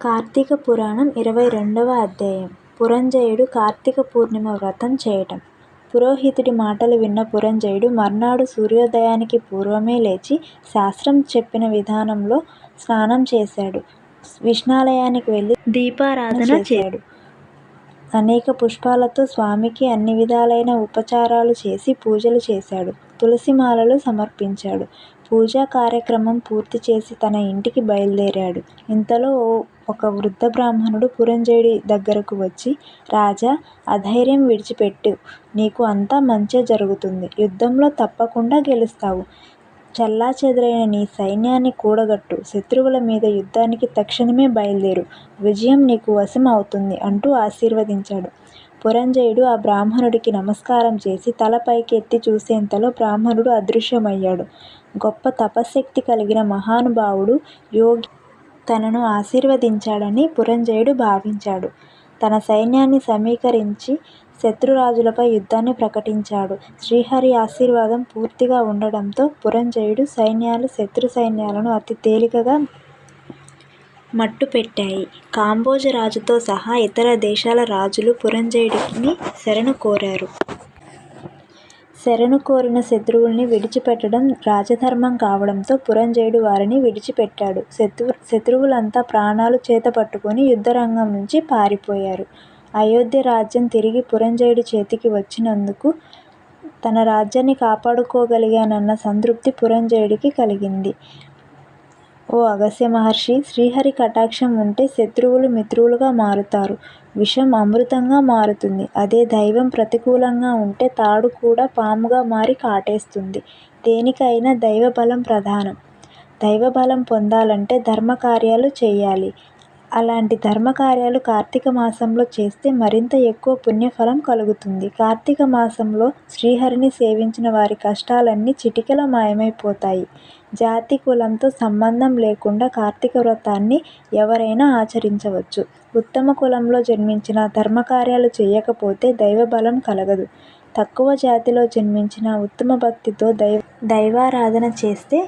కార్తీక పురాణం 22వ అధ్యాయం. పురంజయుడు కార్తీక పూర్ణిమ వ్రతం చేయటం. పురోహితుడి మాటలు విన్న పురంజయుడు మర్నాడు సూర్యోదయానికి పూర్వమే లేచి శాస్త్రం చెప్పిన విధానంలో స్నానం చేశాడు. విష్ణాలయానికి వెళ్ళి దీపారాధన చేశాడు. అనేక పుష్పాలతో స్వామికి అన్ని విధాలైన ఉపచారాలు చేసి పూజలు చేశాడు. తులసిమాలలు సమర్పించాడు. పూజా కార్యక్రమం పూర్తి చేసి తన ఇంటికి బయలుదేరాడు. ఇంతలో ఒక వృద్ధ బ్రాహ్మణుడు పురంజయుడి దగ్గరకు వచ్చి, రాజా, అధైర్యం విడిచిపెట్టు, నీకు అంతా మంచే జరుగుతుంది. యుద్ధంలో తప్పకుండా గెలుస్తావు. చెల్లాచెదరైన నీ సైన్యాన్ని కూడగట్టు, శత్రువుల మీద యుద్ధానికి తక్షణమే బయలుదేరు, విజయం నీకు వశం అవుతుంది అంటూ ఆశీర్వదించాడు. పురంజయుడు ఆ బ్రాహ్మణుడికి నమస్కారం చేసి తల పైకెత్తి చూసేంతలో బ్రాహ్మణుడు అదృశ్యమయ్యాడు. గొప్ప తపశ్శక్తి కలిగిన మహానుభావుడు, యోగి తనను ఆశీర్వదించాడని పురంజయుడు భావించాడు. తన సైన్యాన్ని సమీకరించి శత్రురాజులపై యుద్ధాన్ని ప్రకటించాడు. శ్రీహరి ఆశీర్వాదం పూర్తిగా ఉండడంతో పురంజయుడు సైన్యాలు శత్రు సైన్యాలను అతి తేలికగా మట్టుపెట్టాయి. కాంబోజ రాజుతో సహా ఇతర దేశాల రాజులు పురంజయుడిని శరణు కోరారు. శరణు కోరిన శత్రువుల్ని విడిచిపెట్టడం రాజధర్మం కావడంతో పురంజయుడు వారిని విడిచిపెట్టాడు. శత్రువులంతా ప్రాణాలు చేతపట్టుకొని యుద్ధరంగం నుంచి పారిపోయారు. అయోధ్య రాజ్యం తిరిగి పురంజయుడి చేతికి వచ్చినందుకు తన రాజ్యాన్ని కాపాడుకోగలిగానన్న సంతృప్తి పురంజయుడికి కలిగింది. ఓ అగస్త్య మహర్షి, శ్రీహరి కటాక్షం ఉంటే శత్రువులు మిత్రులుగా మారుతారు, విషం అమృతంగా మారుతుంది. అదే దైవం ప్రతికూలంగా ఉంటే తాడు కూడా పాముగా మారి కాటేస్తుంది. దేనికైనా దైవబలం ప్రధానం. దైవబలం పొందాలంటే ధర్మకార్యాలు చేయాలి. అలాంటి ధర్మకార్యాలు కార్తీక మాసంలో చేస్తే మరింత ఎక్కువ పుణ్యఫలం కలుగుతుంది. కార్తీక మాసంలో శ్రీహరిని సేవించిన వారి కష్టాలన్నీ చిటికెలో మాయమైపోతాయి. జాతి కులంతో సంబంధం లేకుండా కార్తీక వ్రతాన్ని ఎవరైనా ఆచరించవచ్చు. ఉత్తమ కులంలో జన్మించిన ధర్మకార్యాలు చేయకపోతే దైవబలం కలగదు. తక్కువ జాతిలో జన్మించిన ఉత్తమ భక్తితో దైవారాధన చేస్తే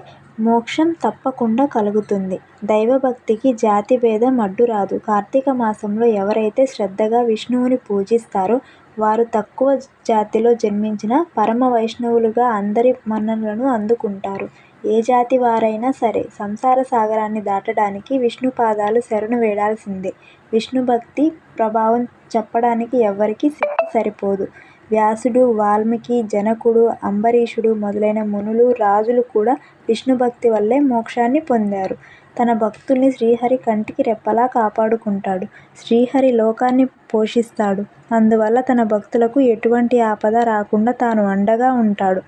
మోక్షం తప్పకుండా కలుగుతుంది. దైవభక్తికి జాతి భేదం అడ్డురాదు. కార్తీక మాసంలో ఎవరైతే శ్రద్ధగా విష్ణువుని పూజిస్తారో వారు తక్కువ జాతిలో జన్మించిన పరమ వైష్ణవులుగా అందరి మన్ననలను అందుకుంటారు. ఏ జాతి వారైనా సరే సంసార సాగరాన్ని దాటడానికి విష్ణు పాదాలు శరణు వేడాల్సిందే. విష్ణు భక్తి ప్రభావం చెప్పడానికి ఎవ్వరికీ శక్తి సరిపోదు. వ్యాసుడు, వాల్మీకి, జనకుడు, అంబరీషుడు మొదలైన మునులు, రాజులు కూడా విష్ణుభక్తి వల్లే మోక్షాన్ని పొందారు. తన భక్తుల్ని శ్రీహరి కంటికి రెప్పలా కాపాడుకుంటాడు. శ్రీహరి లోకాన్ని పోషిస్తాడు. అందువల్ల తన భక్తులకు ఎటువంటి ఆపద రాకుండా తాను అండగా ఉంటాడు.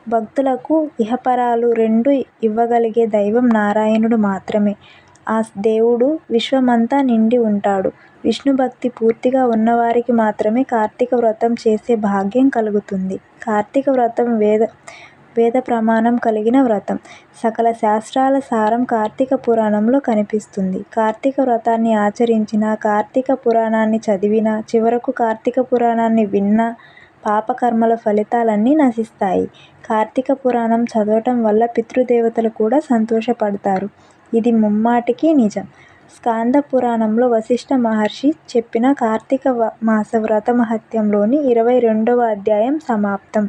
భక్తులకు ఇహపరాలు రెండూ ఇవ్వగలిగే దైవం నారాయణుడు మాత్రమే. ఆ దేవుడు విశ్వమంతా నిండి ఉంటాడు. విష్ణుభక్తి పూర్తిగా ఉన్నవారికి మాత్రమే కార్తీక వ్రతం చేసే భాగ్యం కలుగుతుంది. కార్తీక వ్రతం వేద ప్రమాణం కలిగిన వ్రతం. సకల శాస్త్రాల సారం కార్తీక పురాణంలో కనిపిస్తుంది. కార్తీక వ్రతాన్ని ఆచరించినా, కార్తీక పురాణాన్ని చదివినా, చివరకు కార్తీక పురాణాన్ని విన్నా పాపకర్మల ఫలితాలన్నీ నశిస్తాయి. కార్తీక పురాణం చదవటం వల్ల పితృదేవతలు కూడా సంతోషపడతారు. ఇది ముమ్మాటికి నిజం. స్కాంద పురాణంలో వశిష్ఠ మహర్షి చెప్పిన కార్తీక మాస వ్రత మహత్యంలోని 22వ అధ్యాయం సమాప్తం.